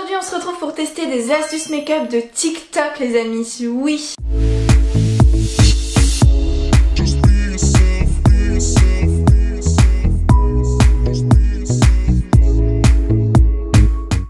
Aujourd'hui on se retrouve pour tester des astuces make-up de TikTok les amis, oui.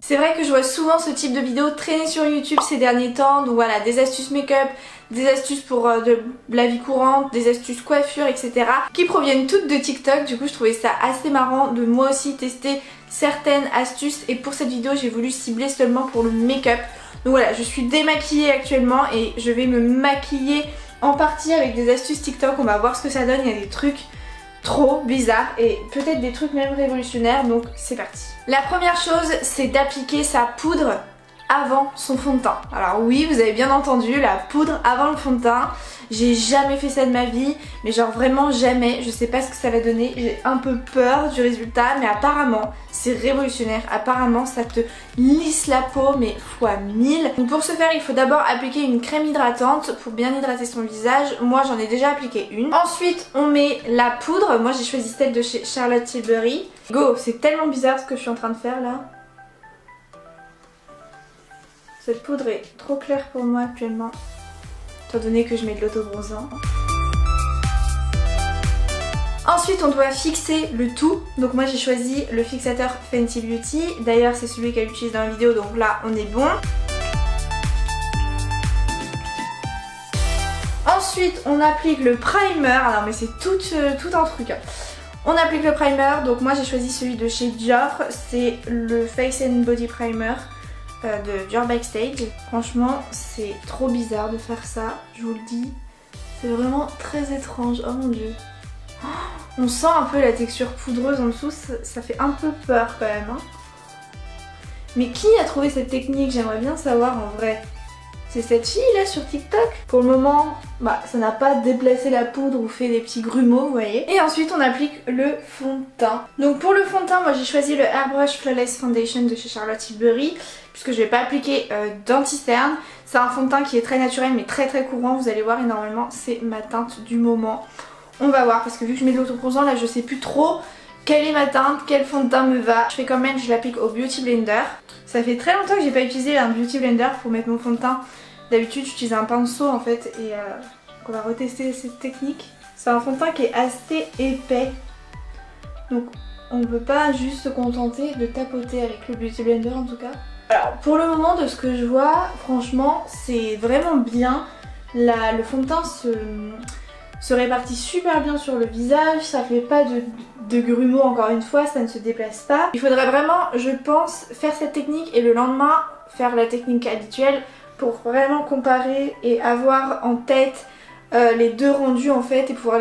C'est vrai que je vois souvent ce type de vidéos traîner sur YouTube ces derniers temps, donc voilà, des astuces make-up, des astuces pour de la vie courante, des astuces coiffure, etc. qui proviennent toutes de TikTok. Du coup je trouvais ça assez marrant de moi aussi tester certaines astuces et pour cette vidéo j'ai voulu cibler seulement pour le make-up. Donc voilà, je suis démaquillée actuellement et je vais me maquiller en partie avec des astuces TikTok. On va voir ce que ça donne, il y a des trucs trop bizarres et peut-être des trucs même révolutionnaires, donc c'est parti. La première chose, c'est d'appliquer sa poudre avant son fond de teint. Alors oui, vous avez bien entendu, la poudre avant le fond de teint. J'ai jamais fait ça de ma vie, mais genre vraiment jamais. Je sais pas ce que ça va donner, j'ai un peu peur du résultat, mais apparemment c'est révolutionnaire. Apparemment ça te lisse la peau, mais fois 1000. Donc pour ce faire, il faut d'abord appliquer une crème hydratante pour bien hydrater son visage. Moi j'en ai déjà appliqué une. Ensuite on met la poudre. Moi j'ai choisi celle de chez Charlotte Tilbury. Go, c'est tellement bizarre ce que je suis en train de faire là. Cette poudre est trop claire pour moi actuellement, étant donné que je mets de l'autobronzant. Ensuite on doit fixer le tout, donc moi j'ai choisi le fixateur Fenty Beauty, d'ailleurs c'est celui qu'elle utilise dans la vidéo, donc là on est bon. Ensuite on applique le primer, alors mais c'est tout un truc. On applique le primer, donc moi j'ai choisi celui de chez Dior, c'est le Face and Body Primer de Dior Backstage. Franchement c'est trop bizarre de faire ça, je vous le dis, c'est vraiment très étrange, oh mon dieu. On sent un peu la texture poudreuse en dessous, ça fait un peu peur quand même hein. Mais qui a trouvé cette technique, j'aimerais bien savoir en vrai. C'est cette fille là sur TikTok. Pour le moment, bah ça n'a pas déplacé la poudre ou fait des petits grumeaux, vous voyez. Et ensuite on applique le fond de teint. Donc pour le fond de teint, moi j'ai choisi le Airbrush Flawless Foundation de chez Charlotte Tilbury, puisque je vais pas appliquer d'anti-cerne. C'est un fond de teint qui est très naturel mais très courant, vous allez voir, et normalement c'est ma teinte du moment. On va voir, parce que vu que je mets de l'autobronzant là je sais plus trop quelle est ma teinte, quel fond de teint me va. Je fais quand même, je l'applique au Beauty Blender. Ça fait très longtemps que j'ai pas utilisé un Beauty Blender pour mettre mon fond de teint. D'habitude j'utilise un pinceau en fait et on va retester cette technique. C'est un fond de teint qui est assez épais. Donc on ne peut pas juste se contenter de tapoter avec le Beauty Blender en tout cas. Alors pour le moment de ce que je vois, franchement c'est vraiment bien. Le fond de teint se répartit super bien sur le visage, ça fait pas de grumeaux encore une fois, ça ne se déplace pas. Il faudrait vraiment, je pense, faire cette technique et le lendemain faire la technique habituelle pour vraiment comparer et avoir en tête les deux rendus en fait et pouvoir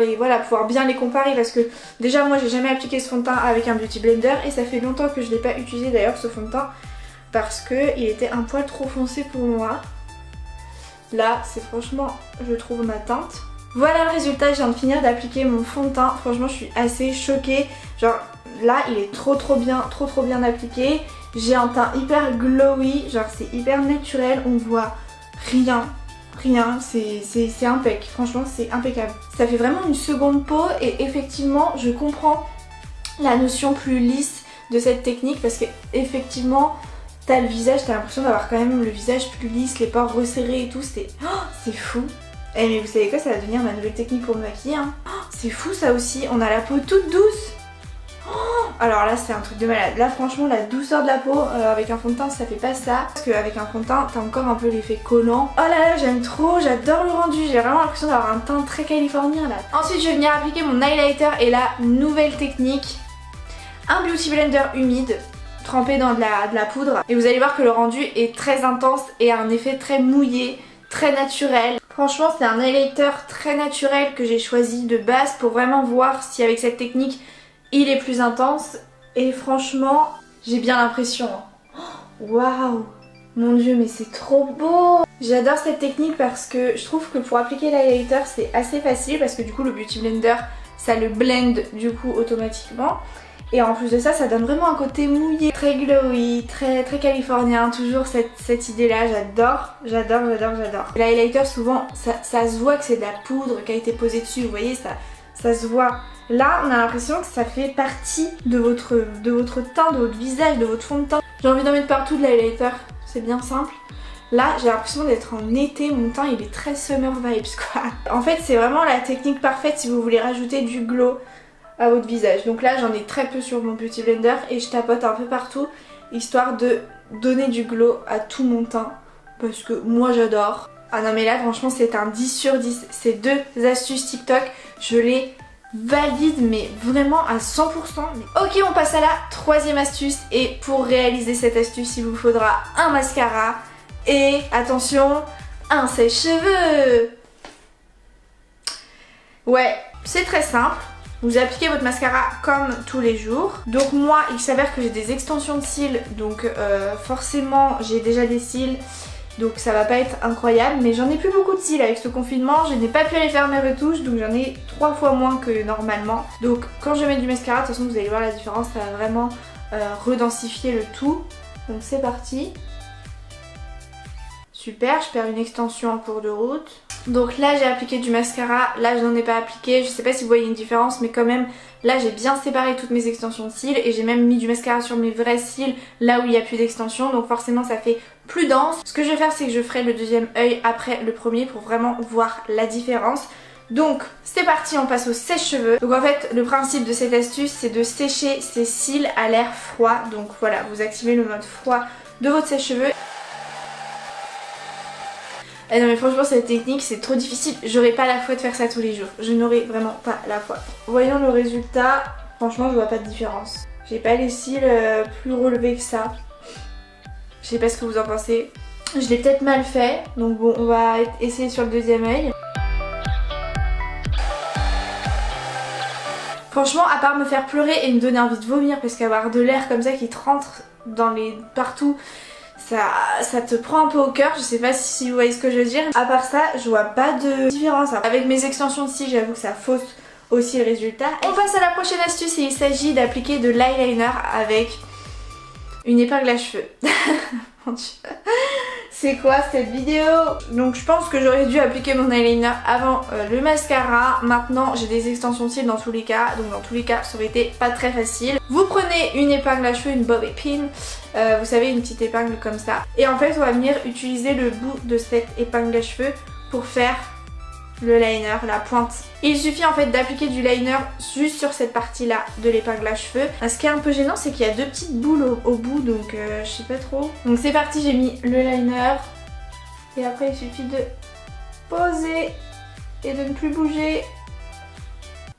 bien les comparer, parce que déjà moi j'ai jamais appliqué ce fond de teint avec un Beauty Blender et ça fait longtemps que je l'ai pas utilisé d'ailleurs ce fond de teint parce qu'il était un poil trop foncé pour moi. Là c'est franchement, je trouve, ma teinte. Voilà le résultat, je viens de finir d'appliquer mon fond de teint. Franchement je suis assez choquée. Genre là il est trop bien appliqué. J'ai un teint hyper glowy, genre c'est hyper naturel, on voit rien, c'est impec, franchement c'est impeccable. Ça fait vraiment une seconde peau et effectivement je comprends la notion plus lisse de cette technique parce que effectivement t'as le visage, t'as l'impression d'avoir quand même le visage plus lisse, les pores resserrés et tout, c'est fou. Eh mais vous savez quoi, ça va devenir ma nouvelle technique pour me maquiller hein. C'est fou ça aussi, on a la peau toute douce. Alors là c'est un truc de malade, là franchement la douceur de la peau avec un fond de teint ça fait pas ça. Parce qu'avec un fond de teint t'as encore un peu l'effet collant. Oh là là j'aime trop, j'adore le rendu, j'ai vraiment l'impression d'avoir un teint très californien là. Ensuite je vais venir appliquer mon highlighter et la nouvelle technique, un Beauty Blender humide trempé dans de la poudre. Et vous allez voir que le rendu est très intense et a un effet très mouillé, très naturel. Franchement c'est un highlighter très naturel que j'ai choisi de base pour vraiment voir si avec cette technique il est plus intense et franchement j'ai bien l'impression. Waouh, mon dieu mais c'est trop beau. J'adore cette technique parce que je trouve que pour appliquer l'highlighter c'est assez facile parce que du coup le Beauty Blender ça le blend du coup automatiquement. Et en plus de ça, ça donne vraiment un côté mouillé, très glowy, très californien, toujours cette idée là, j'adore. L'highlighter souvent, ça se voit que c'est de la poudre qui a été posée dessus, vous voyez, ça se voit. Là on a l'impression que ça fait partie de votre teint, de votre visage, de votre fond de teint. J'ai envie d'en mettre partout de l'highlighter, c'est bien simple. Là j'ai l'impression d'être en été, mon teint il est très summer vibes quoi. En fait c'est vraiment la technique parfaite si vous voulez rajouter du glow à votre visage. Donc là j'en ai très peu sur mon petit blender et je tapote un peu partout histoire de donner du glow à tout mon teint parce que moi j'adore. Ah non mais là franchement c'est un 10 sur 10. Ces deux astuces TikTok je les valide mais vraiment à 100%. Ok, on passe à la troisième astuce et pour réaliser cette astuce il vous faudra un mascara et attention, un sèche-cheveux. Ouais, c'est très simple. Vous appliquez votre mascara comme tous les jours. Donc moi il s'avère que j'ai des extensions de cils, donc forcément j'ai déjà des cils, donc ça va pas être incroyable, mais j'en ai plus beaucoup de cils avec ce confinement, je n'ai pas pu aller faire mes retouches, donc j'en ai 3 fois moins que normalement. Donc quand je mets du mascara, de toute façon vous allez voir la différence, ça va vraiment redensifier le tout. Donc c'est parti. Super, je perds une extension en cours de route. Donc là j'ai appliqué du mascara, là je n'en ai pas appliqué, je sais pas si vous voyez une différence mais quand même là j'ai bien séparé toutes mes extensions de cils et j'ai même mis du mascara sur mes vrais cils là où il n'y a plus d'extension, donc forcément ça fait plus dense. Ce que je vais faire c'est que je ferai le deuxième œil après le premier pour vraiment voir la différence. Donc c'est parti, on passe au sèche-cheveux. Donc en fait le principe de cette astuce c'est de sécher ses cils à l'air froid, donc voilà vous activez le mode froid de votre sèche-cheveux. Eh non mais franchement cette technique c'est trop difficile, j'aurais pas la foi de faire ça tous les jours, je n'aurais vraiment pas la foi. Voyons le résultat, franchement je vois pas de différence. J'ai pas les cils plus relevés que ça. Je sais pas ce que vous en pensez. Je l'ai peut-être mal fait, donc bon on va essayer sur le deuxième œil. Franchement à part me faire pleurer et me donner envie de vomir parce qu'avoir de l'air comme ça qui te rentre dans les partout, ça te prend un peu au cœur, je sais pas si vous voyez ce que je veux dire. À part ça, je vois pas de différence. Avec mes extensions de cils, j'avoue que ça fausse aussi le résultat. On passe à la prochaine astuce et il s'agit d'appliquer de l'eyeliner avec une épingle à cheveux. Mon Dieu. C'est quoi cette vidéo? Donc je pense que j'aurais dû appliquer mon eyeliner avant le mascara. Maintenant j'ai des extensions de cils dans tous les cas, donc dans tous les cas ça aurait été pas très facile. Vous prenez une épingle à cheveux, une bobby pin, vous savez une petite épingle comme ça. Et en fait on va venir utiliser le bout de cette épingle à cheveux pour faire le liner, la pointe. Il suffit en fait d'appliquer du liner juste sur cette partie là de l'épingle à cheveux. Ce qui est un peu gênant c'est qu'il y a deux petites boules au bout, donc je sais pas trop. Donc c'est parti, j'ai mis le liner et après il suffit de poser et de ne plus bouger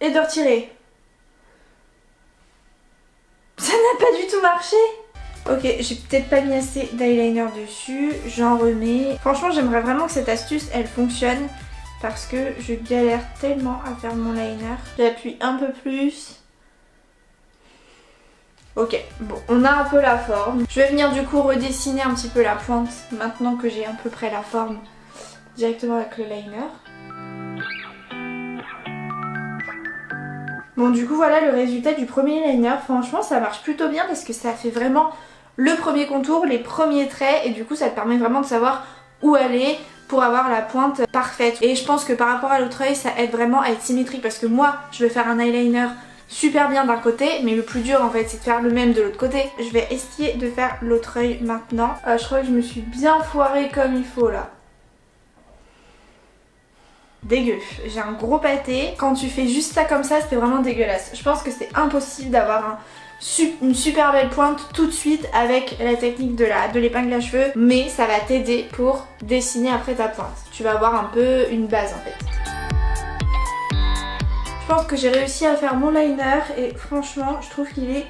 et de retirer. Ça n'a pas du tout marché. Ok, j'ai peut-être pas mis assez d'eyeliner dessus, j'en remets. Franchement j'aimerais vraiment que cette astuce elle fonctionne parce que je galère tellement à faire mon liner. J'appuie un peu plus. Ok, bon, on a un peu la forme. Je vais venir du coup redessiner un petit peu la pointe maintenant que j'ai à peu près la forme directement avec le liner. Bon du coup voilà le résultat du premier liner. Franchement ça marche plutôt bien parce que ça fait vraiment le premier contour, les premiers traits et du coup ça te permet vraiment de savoir où aller pour avoir la pointe parfaite. Et je pense que par rapport à l'autre œil ça aide vraiment à être symétrique parce que moi je vais faire un eyeliner super bien d'un côté mais le plus dur en fait c'est de faire le même de l'autre côté. Je vais essayer de faire l'autre œil maintenant. Je crois que je me suis bien foirée comme il faut là. Dégueu, j'ai un gros pâté. Quand tu fais juste ça comme ça c'est vraiment dégueulasse. Je pense que c'est impossible d'avoir une super belle pointe tout de suite avec la technique de l'épingle à cheveux, mais ça va t'aider pour dessiner après ta pointe. Tu vas avoir un peu une base en fait. Je pense que j'ai réussi à faire mon liner et franchement je trouve qu'il est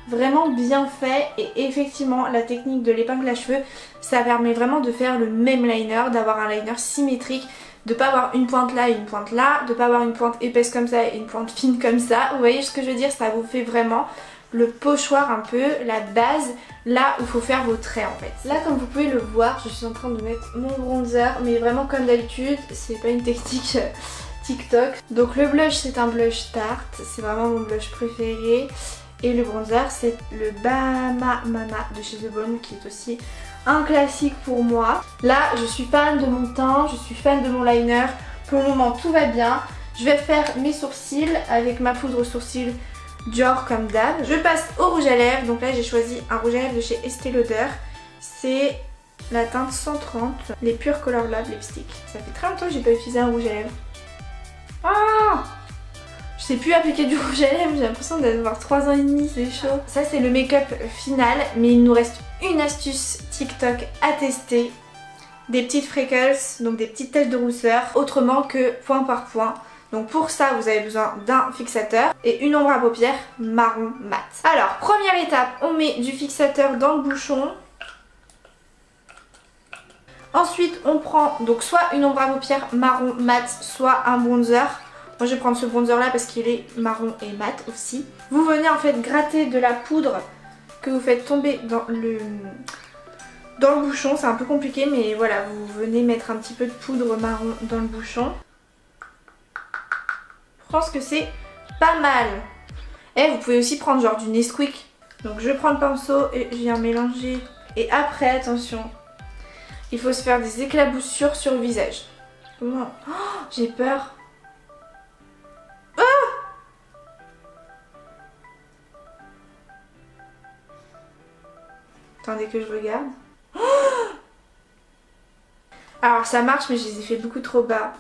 vraiment bien fait et effectivement la technique de l'épingle à cheveux ça permet vraiment de faire le même liner, d'avoir un liner symétrique, de pas avoir une pointe là et une pointe là, de pas avoir une pointe épaisse comme ça et une pointe fine comme ça. Vous voyez ce que je veux dire, ça vous fait vraiment le pochoir un peu, la base, là où il faut faire vos traits en fait. Là comme vous pouvez le voir, je suis en train de mettre mon bronzer, mais vraiment comme d'habitude, c'est pas une technique TikTok. Donc le blush c'est un blush Tarte, c'est vraiment mon blush préféré. Et le bronzer c'est le Bahama Mama de chez The Balm qui est aussi un classique pour moi. Là je suis fan de mon teint, je suis fan de mon liner, pour le moment tout va bien. Je vais faire mes sourcils avec ma poudre sourcils Dior comme d'hab. Je passe au rouge à lèvres. Donc là j'ai choisi un rouge à lèvres de chez Estée Lauder. C'est la teinte 130, les Pure Color Lab Lipstick. Ça fait très longtemps que j'ai pas utilisé un rouge à lèvres. Ah, je sais plus appliquer du rouge à lèvres, j'ai l'impression d'avoir 3 ans et demi, c'est chaud. Ça c'est le make-up final, mais il nous reste une astuce TikTok à tester. Des petites freckles, donc des petites taches de rousseur, autrement que point par point. Donc pour ça vous avez besoin d'un fixateur et une ombre à paupières marron mat. Alors première étape, on met du fixateur dans le bouchon. Ensuite on prend donc soit une ombre à paupières marron mat, soit un bronzer. Moi je vais prendre ce bronzer là parce qu'il est marron et mat aussi. Vous venez en fait gratter de la poudre que vous faites tomber dans le bouchon. C'est un peu compliqué mais voilà, vous venez mettre un petit peu de poudre marron dans le bouchon. Je pense que c'est pas mal. Et vous pouvez aussi prendre genre du Nesquik. Donc je prends le pinceau et je viens mélanger. Et après attention, il faut se faire des éclaboussures sur le visage. Oh, j'ai peur. Ah, attendez que je regarde. Alors ça marche mais je les ai fait beaucoup trop bas.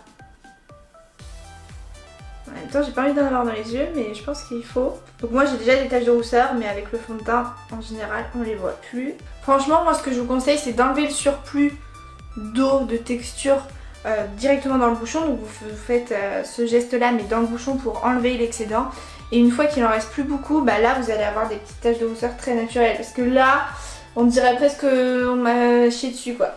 En même temps j'ai pas envie d'en avoir dans les yeux mais je pense qu'il faut. Donc moi j'ai déjà des taches de rousseur mais avec le fond de teint en général on les voit plus. Franchement moi ce que je vous conseille c'est d'enlever le surplus d'eau, de texture directement dans le bouchon. Donc vous faites ce geste là mais dans le bouchon pour enlever l'excédent. Et une fois qu'il en reste plus beaucoup, bah là vous allez avoir des petites taches de rousseur très naturelles. Parce que là on dirait presque qu'on m'a chié dessus quoi.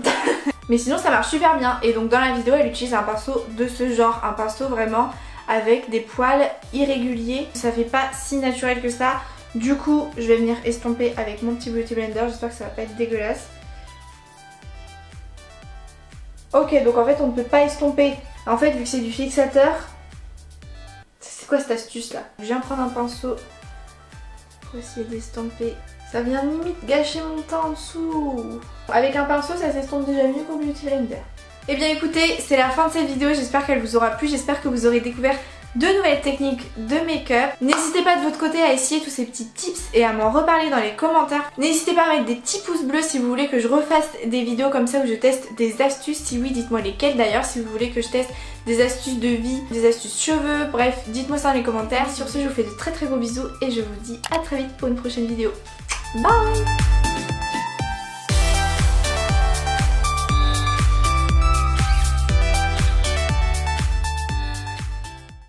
Mais sinon ça marche super bien. Et donc dans la vidéo elle utilise un pinceau de ce genre, un pinceau vraiment avec des poils irréguliers. Ça fait pas si naturel que ça. Du coup je vais venir estomper avec mon petit beauty blender. J'espère que ça va pas être dégueulasse. Ok, donc en fait on ne peut pas estomper. En fait vu que c'est du fixateur, c'est quoi cette astuce là? Je viens prendre un pinceau pour essayer d'estomper. Ça vient limite gâcher mon teint en dessous. Avec un pinceau ça s'estompe déjà mieux qu'au beauty blender. Et bien écoutez, c'est la fin de cette vidéo, j'espère qu'elle vous aura plu, j'espère que vous aurez découvert de nouvelles techniques de make-up. N'hésitez pas de votre côté à essayer tous ces petits tips et à m'en reparler dans les commentaires. N'hésitez pas à mettre des petits pouces bleus si vous voulez que je refasse des vidéos comme ça où je teste des astuces. Si oui, dites-moi lesquelles d'ailleurs, si vous voulez que je teste des astuces de vie, des astuces cheveux, bref, dites-moi ça dans les commentaires. Sur ce, je vous fais de très gros bisous et je vous dis à très vite pour une prochaine vidéo. Bye!